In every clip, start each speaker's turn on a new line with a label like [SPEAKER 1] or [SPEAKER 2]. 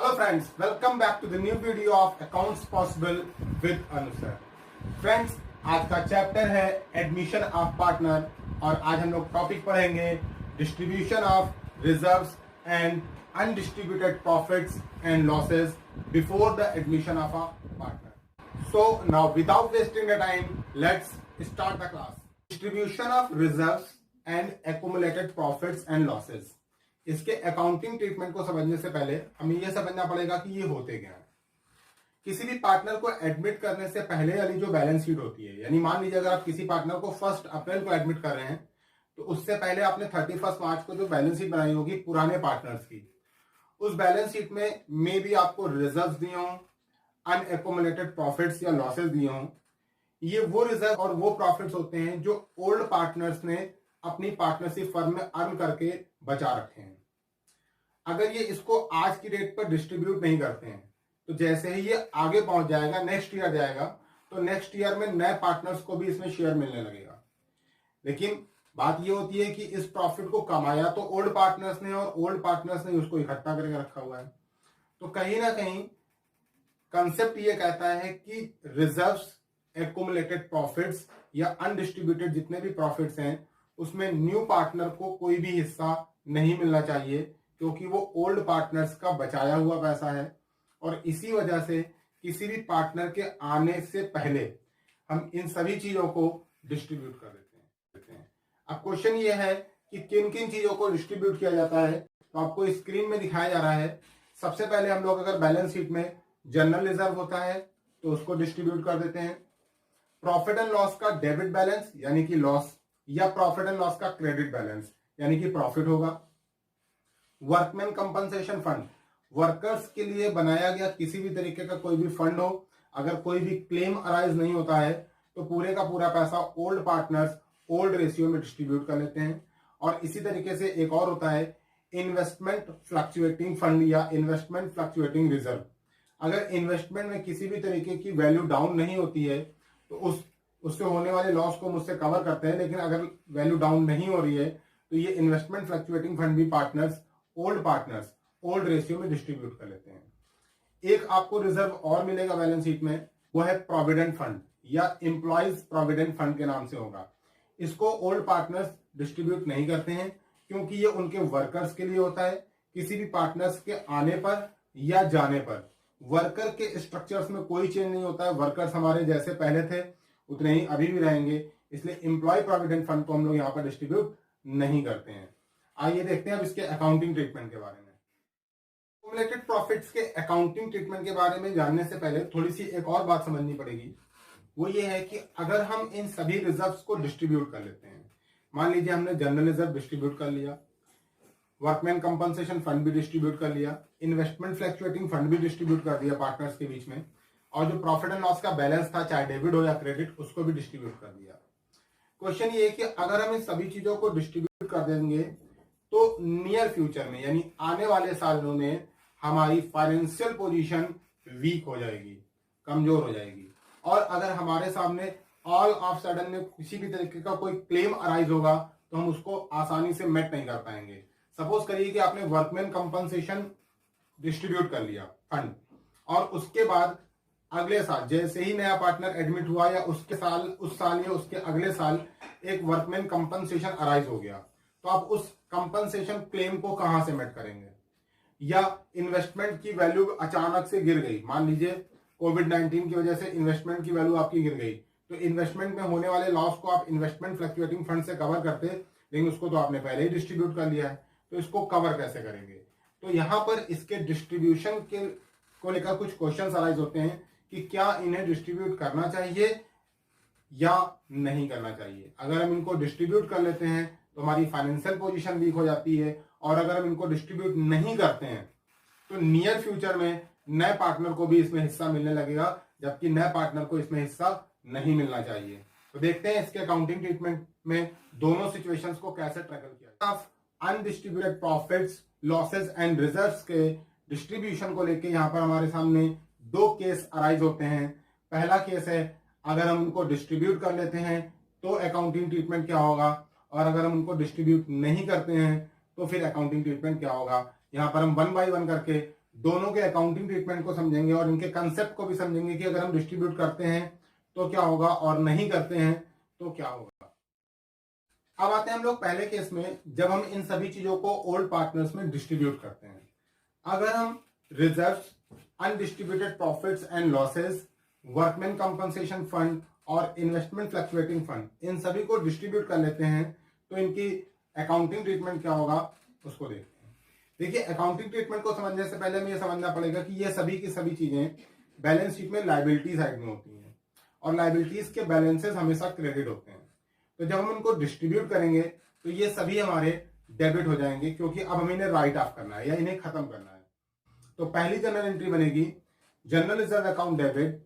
[SPEAKER 1] Hello friends, welcome back to the new video of Accounts Possible with Anu sir. Friends, आज का chapter है admission of partner और आज हम लोग टॉपिक पढ़ेंगे distribution of reserves and undistributed profits and losses before the admission of a partner. So now without wasting the time, let's start the class. Distribution of reserves and accumulated profits and losses. इसके accounting treatment को समझने से पहले हमें यह समझना पड़ेगा कि ये होते क्या है. किसी भी पार्टनर को एडमिट करने से पहले वाली जो बैलेंस शीट होती है, यानी मान लीजिए अगर आप किसी पार्टनर को 1 अप्रैल को एडमिट कर रहे हैं तो उससे पहले आपने 31 मार्च को जो बैलेंस शीट बनाई होगी पुराने पार्टनर्स की, उस बैलेंस शीट में मे भी आपको रिजर्व्स दिए हों, अनएक्युमुलेटेड प्रॉफिट्स या लॉसेस दिए हों. ये वो रिजर्व और वो प्रॉफिट्स होते हैं जो ओल्ड पार्टनर्स ने अपनी पार्टनरशिप फर्म में अर्न करके बचा रखे हैं. अगर ये इसको आज की डेट पर डिस्ट्रीब्यूट नहीं करते हैं तो जैसे ही ये आगे पहुंच जाएगा, नेक्स्ट ईयर जाएगा, तो नेक्स्ट ईयर में नए पार्टनर्स को भी इसमें शेयर मिलने लगेगा. लेकिन बात ये होती है कि इस प्रॉफिट को कमाया तो ओल्ड पार्टनर्स ने और ओल्ड पार्टनर्स ने उसको इकट्ठा करके रखा हुआ है. तो कहीं ना कहीं कंसेप्ट ये कहता है कि रिजर्व्स, एक्युमुलेटेड प्रॉफिट्स या अनडिस्ट्रीब्यूटेड जितने भी प्रॉफिट्स हैं उसमें न्यू पार्टनर को कोई भी हिस्सा नहीं मिलना चाहिए, क्योंकि वो ओल्ड पार्टनर्स का बचाया हुआ पैसा है और इसी वजह से किसी भी पार्टनर के आने से पहले हम इन सभी चीजों को डिस्ट्रीब्यूट कर देते हैं. अब क्वेश्चन ये है कि किन किन चीजों को डिस्ट्रीब्यूट किया जाता है, तो आपको स्क्रीन में दिखाया जा रहा है. सबसे पहले हम लोग अगर बैलेंस शीट में जनरल रिजर्व होता है तो उसको डिस्ट्रीब्यूट कर देते हैं. प्रॉफिट एंड लॉस का डेबिट बैलेंस यानी कि लॉस, या प्रॉफिट एंड लॉस का क्रेडिट बैलेंस यानी कि प्रॉफिट होगा. वर्कमैन कंपनसेशन फंड, वर्कर्स के लिए बनाया गया किसी भी तरीके का कोई भी फंड हो, अगर कोई भी क्लेम अराइज नहीं होता है तो पूरे का पूरा पैसा ओल्ड पार्टनर्स ओल्ड रेशियो में डिस्ट्रीब्यूट कर लेते हैं. और इसी तरीके से एक और होता है इन्वेस्टमेंट फ्लक्चुएटिंग फंड या इन्वेस्टमेंट फ्लक्चुएटिंग रिजर्व. अगर इन्वेस्टमेंट में किसी भी तरीके की वैल्यू डाउन नहीं होती है तो उससे होने वाले लॉस को मुझसे कवर करते हैं, लेकिन अगर वैल्यू डाउन नहीं हो रही है तो ये इन्वेस्टमेंट फ्लक्चुएटिंग फंड भी पार्टनर्स ओल्ड रेशियो में डिस्ट्रीब्यूट कर लेते हैं. एक आपको रिजर्व और मिलेगा बैलेंस शीट में, वो है प्रोविडेंट फंड या एम्प्लॉयज प्रोविडेंट फंड के नाम से होगा. इसको ओल्ड पार्टनर्स डिस्ट्रीब्यूट नहीं करते हैं क्योंकि ये उनके वर्कर्स के लिए होता है. किसी भी पार्टनर्स के आने पर या जाने पर वर्कर के स्ट्रक्चर्स में कोई चेंज नहीं होता है. वर्कर्स हमारे जैसे पहले थे उतने ही अभी भी रहेंगे, इसलिए एम्प्लॉय प्रोविडेंट फंड को हम लोग यहाँ पर डिस्ट्रीब्यूट नहीं करते हैं. आइए देखते हैं अब इसके अकाउंटिंग ट्रीटमेंट के बारे में. एक्युमुलेटेड प्रॉफिट्स के अकाउंटिंग ट्रीटमेंट के बारे में जानने से पहले थोड़ी सी एक और बात समझनी पड़ेगी. वो ये है कि अगर हम इन सभी रिजर्व्स को डिस्ट्रीब्यूट कर लेते हैं, मान लीजिए हमने जनरल रिजर्व डिस्ट्रीब्यूट कर लिया, वर्कमैन कंपनसेशन फंड भी डिस्ट्रीब्यूट कर लिया, इन्वेस्टमेंट फ्लक्चुएटिंग फंड भी डिस्ट्रीब्यूट कर दिया पार्टनर्स के बीच में, और जो प्रॉफिट एंड लॉस का बैलेंस था चाहे डेबिट हो या क्रेडिट उसको भी डिस्ट्रीब्यूट कर दिया. क्वेश्चन ये है कि अगर हम इन सभी चीजों को डिस्ट्रीब्यूट कर देंगे तो नियर फ्यूचर में यानी आने वाले सालों में हमारी फाइनेंशियल पोजीशन वीक हो जाएगी, कमजोर हो जाएगी. और अगर हमारे सामने ऑल ऑफ सडन में किसी भी तरीके का कोई क्लेम अराइज होगा तो हम उसको आसानी से मेट नहीं कर पाएंगे. सपोज करिए कि आपने वर्कमैन कंपनसेशन डिस्ट्रीब्यूट कर लिया फंड, और उसके बाद अगले साल जैसे ही नया पार्टनर एडमिट हुआ या उस साल या उसके अगले साल एक वर्कमैन कंपनसेशन अराइज हो गया, तो आप उस कंपनसेशन क्लेम को कहां से मेट करेंगे. या इन्वेस्टमेंट की वैल्यू अचानक से गिर गई, मान लीजिए कोविड-19 की वजह से इन्वेस्टमेंट की वैल्यू आपकी गिर गई, तो इन्वेस्टमेंट में होने वाले लॉस को आप इन्वेस्टमेंट फ्लक्चुएटिंग फंड से कवर करते, लेकिन उसको तो आपने पहले ही डिस्ट्रीब्यूट कर लिया है, तो इसको कवर कैसे करेंगे. तो यहां पर इसके डिस्ट्रीब्यूशन के को लेकर कुछ क्वेश्चन अराइज होते हैं कि क्या इन्हें डिस्ट्रीब्यूट करना चाहिए या नहीं करना चाहिए. अगर हम इनको डिस्ट्रीब्यूट कर लेते हैं तो हमारी फाइनेंशियल पोजीशन वीक हो जाती है, और अगर हम इनको डिस्ट्रीब्यूट नहीं करते हैं तो नियर फ्यूचर में नए पार्टनर को भी इसमें हिस्सा मिलने लगेगा, जबकि नए पार्टनर को इसमें हिस्सा नहीं मिलना चाहिए. तो देखते हैं इसके अकाउंटिंग ट्रीटमेंट में दोनों सिचुएशंस को कैसे टैकल किया. Of undistributed profits, losses and reserves के डिस्ट्रीब्यूशन को लेके यहाँ पर हमारे सामने दो केस अराइज होते हैं. पहला केस है अगर हम उनको डिस्ट्रीब्यूट कर लेते हैं तो अकाउंटिंग ट्रीटमेंट क्या होगा, और अगर हम उनको डिस्ट्रीब्यूट नहीं करते हैं तो फिर अकाउंटिंग ट्रीटमेंट क्या होगा. यहाँ पर हम 1 बाय 1 करके दोनों के अकाउंटिंग ट्रीटमेंट को समझेंगे और इनके कंसेप्ट को भी समझेंगे कि अगर हम डिस्ट्रीब्यूट करते हैं तो क्या होगा और नहीं करते हैं तो क्या होगा। अब आते हैं हम लोग पहले केस में, जब हम इन सभी चीजों को ओल्ड पार्टनर्स में डिस्ट्रीब्यूट करते हैं। अगर हम reserves, undistributed profits and losses, workman compensation fund और इन्वेस्टमेंट फ्लक्चुएटिंग फंड, इन सभी को डिस्ट्रीब्यूट कर लेते हैं तो इनकी अकाउंटिंग ट्रीटमेंट क्या होगा उसको देखते हैं। देखिए, अकाउंटिंग ट्रीटमेंट को समझने से पहले हमें यह समझना पड़ेगा कि ये सभी की सभी चीजें बैलेंस शीट में लायबिलिटी साइड में होती हैं और लायबिलिटीज के बैलेंसेस हमेशा क्रेडिट होते हैं। तो जब हम उनको डिस्ट्रीब्यूट करेंगे तो ये सभी हमारे डेबिट हो जाएंगे, क्योंकि अब हमें इन्हें राइट ऑफ करना है या इन्हें खत्म करना है। तो पहली जनरल एंट्री बनेगी general reserve account debit,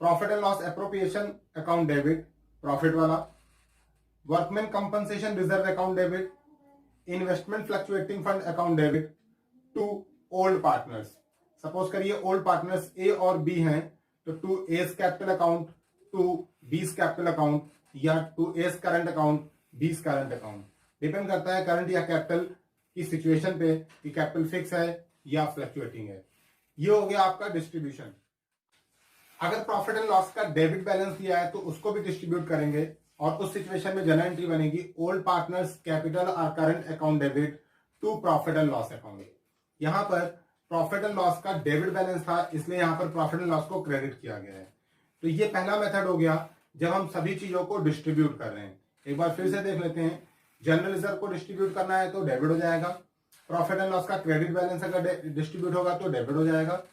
[SPEAKER 1] profit and loss appropriation account debit, profit वाला, workman compensation reserve account debit, investment fluctuating fund account debit to old partners. Suppose करिए ओल्ड पार्टनर्स ए और बी हैं, तो to A's capital account, to B's capital account, या to A's current account, B's current account. Depend करता है current या capital की situation पे कि कैपिटल फिक्स है या फ्लक्चुएटिंग है। ये हो गया आपका डिस्ट्रीब्यूशन। अगर प्रॉफिट एंड लॉस का डेबिट बैलेंस दिया है तो उसको भी डिस्ट्रीब्यूट करेंगे और उस सिचुएशन में जनरल एंट्री बनेगी ओल्ड पार्टनर्स कैपिटल और current account debit to profit and loss account. यहां पर प्रॉफिट एंड लॉस का डेबिट बैलेंस था, इसलिए यहां पर प्रॉफिट एंड लॉस को क्रेडिट किया गया है। तो ये पहला मेथड हो गया जब हम सभी चीजों को डिस्ट्रीब्यूट कर रहे हैं। एक बार फिर से देख लेते हैं, जनरल रिजर्व को डिस्ट्रीब्यूट करना है तो डेबिट हो जाएगा, प्रॉफिट एंड लॉस का क्रेडिट बैलेंस अगर डिस्ट्रीब्यूट होगा तो डेबिट हो जाएगा,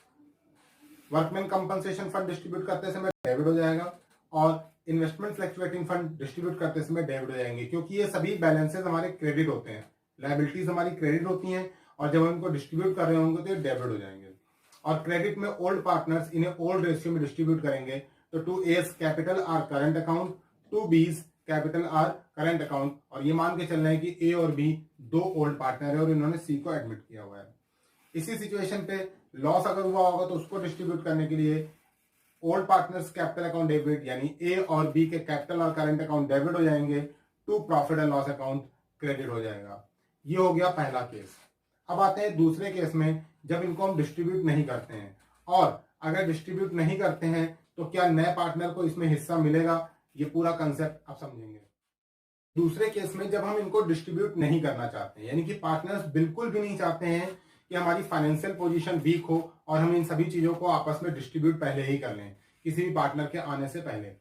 [SPEAKER 1] वर्कमैन कंपनसेशन फंड डिस्ट्रीब्यूट करते समय डेबिट हो जाएगा और इन्वेस्टमेंट फ्लक्चुएटिंग फंड डिस्ट्रीब्यूट करते समय डेबिट हो जाएंगे, क्योंकि ये सभी बैलेंसेस हमारे क्रेडिट होते हैं, लायबिलिटीज हमारी क्रेडिट होती हैं और जब हम इनको डिस्ट्रीब्यूट कर रहे होंगे तो ये डेबिट हो जाएंगे। और क्रेडिट में ओल्ड पार्टनर्स इन्हें ओल्ड रेशियो में डिस्ट्रीब्यूट करेंगे, तो to A's capital or current account, to B's capital or current account. और ये मान के चल रहे हैं कि ए और बी दो ओल्ड पार्टनर है और इन्होंने सी को एडमिट किया हुआ है। इसी सिचुएशन पे लॉस अगर हुआ होगा तो उसको डिस्ट्रीब्यूट करने के लिए old partners capital account debit, यानी ए और बी के कैपिटल और करंट अकाउंट डेबिट हो जाएंगे, to profit and loss account credit हो जाएगा। ये हो गया पहला केस। अब आते हैं दूसरे केस में, जब इनको हम डिस्ट्रीब्यूट नहीं करते हैं, और अगर डिस्ट्रीब्यूट नहीं करते हैं तो क्या नए पार्टनर को इसमें हिस्सा मिलेगा, ये पूरा कंसेप्ट आप समझेंगे। दूसरे केस में जब हम इनको डिस्ट्रीब्यूट नहीं करना चाहते हैं, यानी कि पार्टनर्स बिल्कुल भी नहीं चाहते हैं कि हमारी फाइनेंशियल पोजीशन वीक हो और हम इन सभी चीजों को आपस में डिस्ट्रीब्यूट पहले ही कर लें किसी भी पार्टनर के आने से पहले,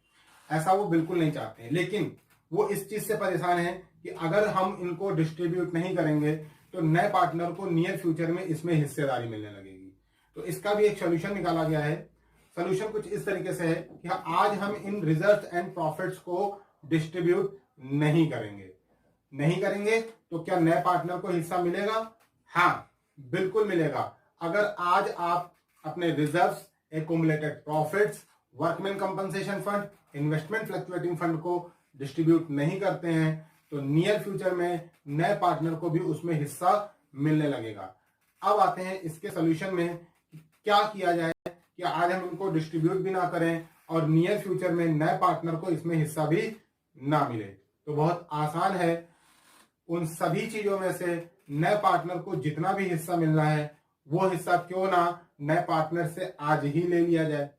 [SPEAKER 1] ऐसा वो बिल्कुल नहीं चाहते हैं। लेकिन वो इस चीज से परेशान है कि अगर हम इनको डिस्ट्रीब्यूट नहीं करेंगे तो नए पार्टनर को नियर फ्यूचर में इसमें हिस्सेदारी मिलने लगेगी। तो इसका भी एक सोल्यूशन निकाला गया है। सोल्यूशन कुछ इस तरीके से है कि आज हम इन रिजर्व्स एंड प्रॉफिट्स को डिस्ट्रीब्यूट नहीं करेंगे तो क्या नए पार्टनर को हिस्सा मिलेगा? हाँ, बिल्कुल मिलेगा। अगर आज आप अपने reserves, accumulated profits, workman compensation fund, investment fluctuating fund को डिस्ट्रीब्यूट नहीं करते हैं तो नियर फ्यूचर में नए पार्टनर को भी उसमें हिस्सा मिलने लगेगा। अब आते हैं इसके सोल्यूशन में, क्या किया जाए कि आज हम इनको डिस्ट्रीब्यूट भी ना करें और नियर फ्यूचर में नए पार्टनर को इसमें हिस्सा भी ना मिले। तो बहुत आसान है, उन सभी चीजों में से नए पार्टनर को जितना भी हिस्सा मिलना है वो हिस्सा क्यों ना नए पार्टनर से आज ही ले लिया जाए।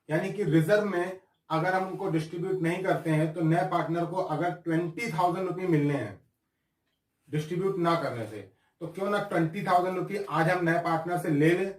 [SPEAKER 1] यानी कि रिजर्व में अगर हम उनको डिस्ट्रीब्यूट नहीं करते हैं तो नए पार्टनर को अगर 20,000 रुपये मिलने हैं डिस्ट्रीब्यूट ना करने से, तो क्यों ना 20,000 रुपये आज हम नए पार्टनर से ले लें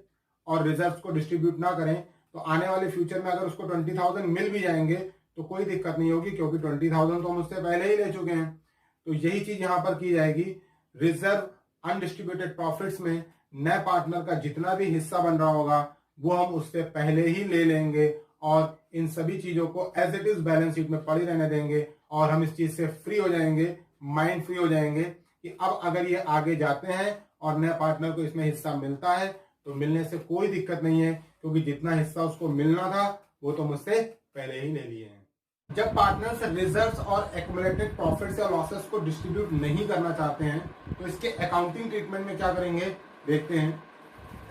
[SPEAKER 1] और रिजर्व को डिस्ट्रीब्यूट ना करें। तो आने वाले फ्यूचर में अगर उसको 20,000 मिल भी जाएंगे तो कोई दिक्कत नहीं होगी, क्योंकि 20,000 तो हम उससे पहले ही ले चुके हैं। तो यही चीज यहां पर की जाएगी। रिजर्व अनडिस्ट्रीब्यूटेड प्रॉफिट्स में नए पार्टनर का जितना भी हिस्सा बन रहा होगा वो हम उससे पहले ही ले लेंगे और इन सभी चीजों को as it is balance sheet में पड़ी रहने देंगे और हम इस चीज से फ्री हो जाएंगे, माइंड फ्री हो जाएंगे कि अब अगर ये आगे जाते हैं और नए पार्टनर को इसमें हिस्सा मिलता है तो मिलने से कोई दिक्कत नहीं है, क्योंकि जितना हिस्सा उसको मिलना था वो तो मुझसे पहले ही ले लिए हैं। जब पार्टनर्स रिजर्व्स और एक्युमुलेटेड प्रॉफिट्स या लॉसेस को डिस्ट्रीब्यूट नहीं करना चाहते हैं तो इसके अकाउंटिंग ट्रीटमेंट में क्या करेंगे देखते हैं।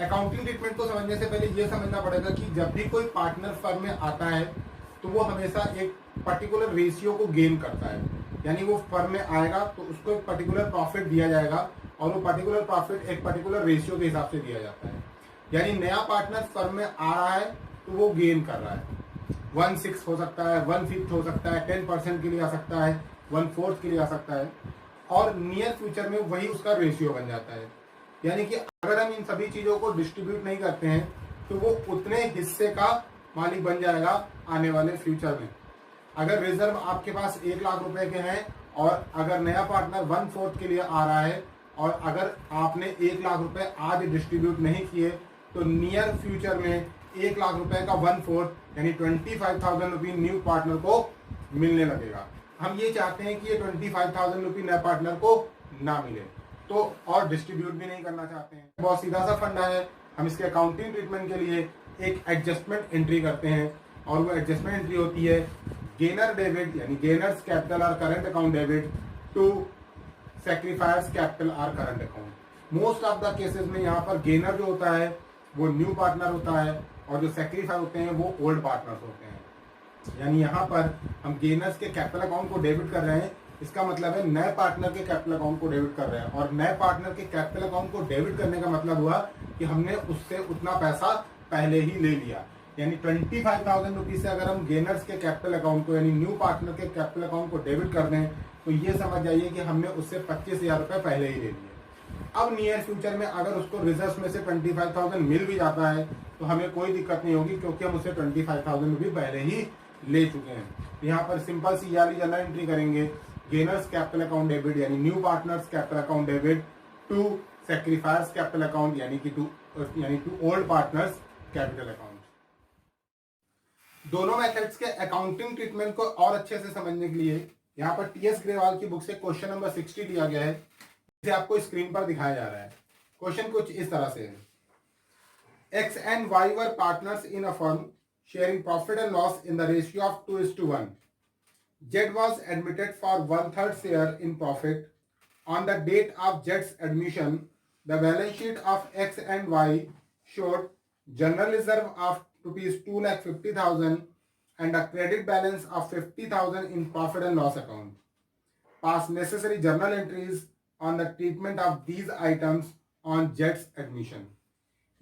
[SPEAKER 1] अकाउंटिंग ट्रीटमेंट को समझने से पहले यह समझना पड़ेगा कि जब भी कोई पार्टनर फर्म में आता है तो वो हमेशा एक पर्टिकुलर रेशियो को गेन करता है, यानी वो फर्म में आएगा तो उसको एक पर्टिकुलर प्रॉफिट दिया जाएगा और वो पर्टिकुलर प्रॉफिट एक पर्टिकुलर रेशियो के हिसाब से दिया जाता है। यानी नया पार्टनर फर्म में आ रहा है तो वो गेन कर रहा है, 1/6 हो सकता है, 1/5 हो सकता है, 10% के लिए आ सकता है, 1/4 के लिए आ सकता है, और नियर फ्यूचर में वही उसका रेशियो बन जाता है। यानी कि अगर हम इन सभी चीजों को डिस्ट्रीब्यूट नहीं करते हैं तो वो उतने हिस्से का मालिक बन जाएगा आने वाले फ्यूचर में। अगर रिजर्व आपके पास 1 लाख रुपए के हैं और अगर नया पार्टनर 1/4 के लिए आ रहा है और अगर आपने 1 लाख रुपए आज डिस्ट्रीब्यूट नहीं किए तो नियर फ्यूचर में 1 लाख रुपए का 1/4 यानी 25,000 रुपये न्यू पार्टनर को मिलने लगेगा। हम ये चाहते हैं कि ये 25,000 रुपये नए पार्टनर को ना मिले, तो और डिस्ट्रीब्यूट भी नहीं करना चाहते हैं। बहुत सीधा सा फंडा है। हम इसके अकाउंटिंग ट्रीटमेंट के लिए एक एडजस्टमेंट एंट्री करते हैं और वो एडजस्टमेंट एंट्री होती है गेनर डेबिट यानी गेनर्स कैपिटल और current account debit to sacrificers capital और current account. Most of the cases में यहाँ पर गेनर जो होता है वो न्यू पार्टनर होता है और जो सैक्रिफाई होते हैं वो ओल्ड पार्टनर्स होते हैं। यानी यहाँ पर हम गेनर्स के कैपिटल अकाउंट को डेबिट कर रहे हैं, इसका मतलब है नए पार्टनर के कैपिटल अकाउंट को डेबिट कर रहे हैं, और नए पार्टनर के कैपिटल अकाउंट को डेबिट करने का मतलब हुआ कि हमने उससे उतना पैसा पहले ही ले लिया। यानी 25,000 रुपीज से अगर हम गेनर्स के कैपिटल अकाउंट को यानी न्यू पार्टनर के कैपिटल अकाउंट को डेबिट कर दें तो ये समझ जाइए कि हमने उससे 25,000 रुपए पहले ही ले लिए। अब नियर फ्यूचर में अगर उसको रिजर्व में से 25,000 मिल भी जाता है तो हमें कोई दिक्कत नहीं होगी क्योंकि हम उससे 25,000 रुपये पहले ही ले चुके हैं। यहाँ पर सिंपल सी वाली जनरल एंट्री करेंगे, गेनर्स कैपिटल अकाउंट डेबिट यानी new partners capital account debit to sacrificers capital account यानी to old partners capital account. दोनों मेथड्स के अकाउंटिंग ट्रीटमेंट को और अच्छे से समझने के लिए यहाँ पर टीएस ग्रेवाल की बुक से क्वेश्चन नंबर 60 दिया गया है, जिसे आपको स्क्रीन पर दिखाया जा रहा है। क्वेश्चन कुछ इस तरह से है, X and Y were partners in a firm sharing profit and loss in the ratio of 2:1. Z was admitted for 1/3 share in profit. On the date of Z's admission, the balance sheet of X and Y showed general reserve of rupees 2,50,000 and a credit balance of 50,000 in profit and loss account. Pass necessary journal entries on the treatment of these items on Z's admission.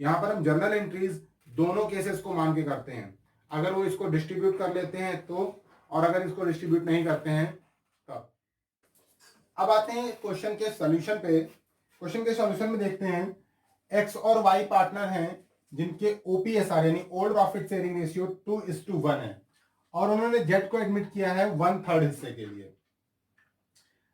[SPEAKER 1] यहाँ पर हम journal entries दोनों cases को मान के करते हैं, अगर वो इसको डिस्ट्रीब्यूट कर लेते हैं तो, और अगर इसको डिस्ट्रीब्यूट नहीं करते हैं तब। अब आते हैं क्वेश्चन के सॉल्यूशन पे। क्वेश्चन के सॉल्यूशन में देखते हैं एक्स और वाई पार्टनर हैं जिनके ओपीएसआर यानी ओल्ड प्रॉफिट शेयरिंग रेशियो 2:1 है और उन्होंने जेड को एडमिट किया है 1/3 हिस्से के लिए।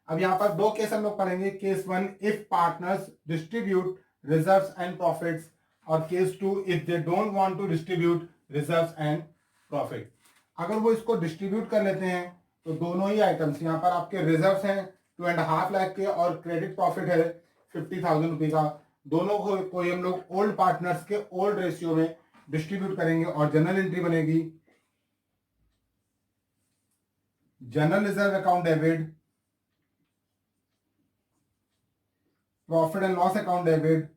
[SPEAKER 1] अब यहाँ पर दो केस हम लोग पढ़ेंगे, case 1 if partners distribute reserves and profits, और case 2 if they don't want to distribute reserves and profit. अगर वो इसको डिस्ट्रीब्यूट कर लेते हैं तो दोनों ही आइटम्स, यहाँ पर आपके रिजर्व्स हैं 2.5 लाख के और क्रेडिट प्रॉफिट है 50,000 रुपये का, दोनों को हम लोग ओल्ड पार्टनर्स के ओल्ड रेशियो में डिस्ट्रीब्यूट करेंगे और जनरल एंट्री बनेगी general reserve account debit, profit and loss account debit,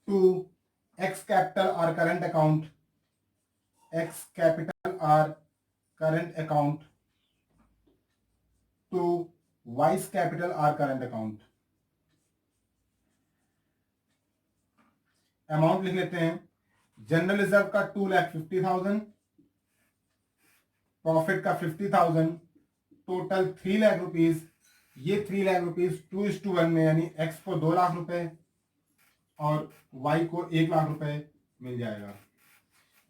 [SPEAKER 1] to X capital or current account, X capital or current account to Y's capital or current account। Amount लिख लेते हैं, general reserve का 2,50,000, profit का 50,000, total 3 lakh rupees. ये 3 lakh rupees 2:1 में यानी X को 2 लाख रुपए और Y को 1 लाख रुपए मिल जाएगा।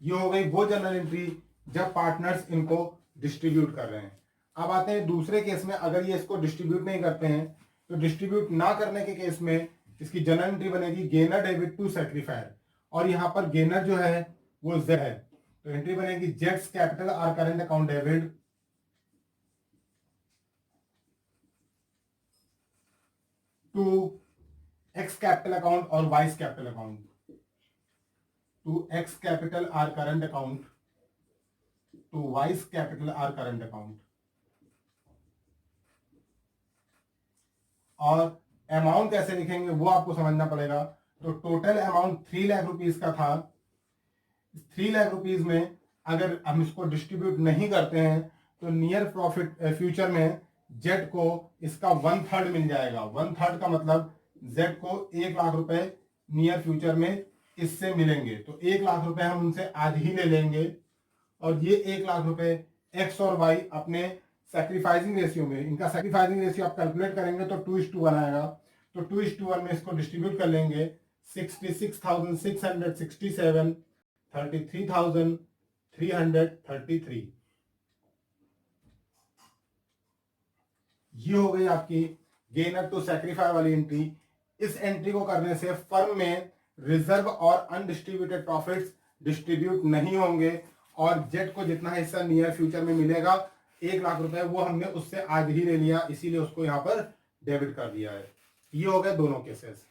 [SPEAKER 1] ये हो गई वो जनरल एंट्री जब पार्टनर्स इनको डिस्ट्रीब्यूट कर रहे हैं। अब आते हैं दूसरे केस में, अगर ये इसको डिस्ट्रीब्यूट नहीं करते हैं तो डिस्ट्रीब्यूट ना करने के केस में इसकी जनरल एंट्री बनेगी गेनर डेबिट टू सैक्रिफायर, और यहाँ पर गेनर जो है वो Z है तो एंट्री बनेगी जेड्स कैपिटल और current account debit to X capital account और Y's capital account, to X capital or current account to Y's capital or current account. और अमाउंट कैसे लिखेंगे वो आपको समझना पड़ेगा। तो टोटल अमाउंट 3 लाख रुपीज का था, 3 लाख रुपीज में अगर हम इसको डिस्ट्रीब्यूट नहीं करते हैं तो नियर प्रॉफिट फ्यूचर में जेड को इसका 1/3 मिल जाएगा। 1/3 का मतलब जेड को 1 लाख रुपए नियर फ्यूचर में इससे मिलेंगे। तो 1 लाख रुपए हम उनसे आज ही ले लेंगे और ये 1 लाख रुपए एक्स और वाई अपने सैक्रिफाइसिंग रेशियो में, इनका सैक्रिफाइसिंग रेशियो आप कैलकुलेट करेंगे तो 2:1 आएगा। तो 2:1 में इसको डिस्ट्रीब्यूट कर लेंगे। 66,667, 33,333, ये हो गई आपकी गेनर टू सैक्रिफाई वाली एंट्री। इस एंट्री को करने से फर्म में रिजर्व और अनडिस्ट्रीब्यूटेड प्रॉफिट्स डिस्ट्रीब्यूट नहीं होंगे और जेड को जितना हिस्सा नियर फ्यूचर में मिलेगा 1 लाख रुपए, वो हमने उससे आज ही ले लिया, इसीलिए उसको यहाँ पर डेबिट कर दिया है। ये हो गए दोनों केसेस।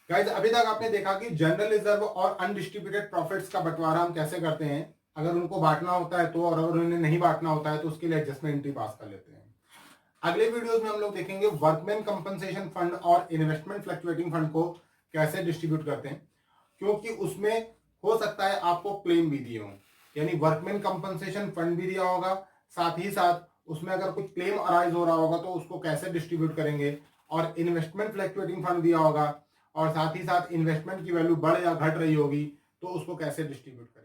[SPEAKER 1] गाइस, अभी तक आपने देखा कि जनरल रिजर्व और अनडिस्ट्रीब्यूटेड प्रॉफिट्स का बंटवारा हम कैसे करते हैं, अगर उनको बांटना होता है तो, और अगर उन्हें नहीं बांटना होता है तो उसके लिए एडजस्टमेंट एंट्री पास कर लेते हैं। अगले वीडियोस में हम लोग देखेंगे वर्कमैन कंपनसेशन फंड और इन्वेस्टमेंट फ्लक्चुएटिंग फंड को कैसे डिस्ट्रीब्यूट करते हैं, क्योंकि उसमें हो सकता है आपको क्लेम भी दिए हों, यानी वर्कमैन कंपनसेशन फंड भी दिया होगा, साथ ही साथ उसमें अगर कोई क्लेम अराइज हो रहा होगा तो उसको कैसे डिस्ट्रीब्यूट करेंगे, और इन्वेस्टमेंट फ्लक्चुएटिंग फंड दिया होगा और साथ ही साथ इन्वेस्टमेंट की वैल्यू बढ़ या घट रही होगी तो उसको कैसे डिस्ट्रीब्यूट करेंगे।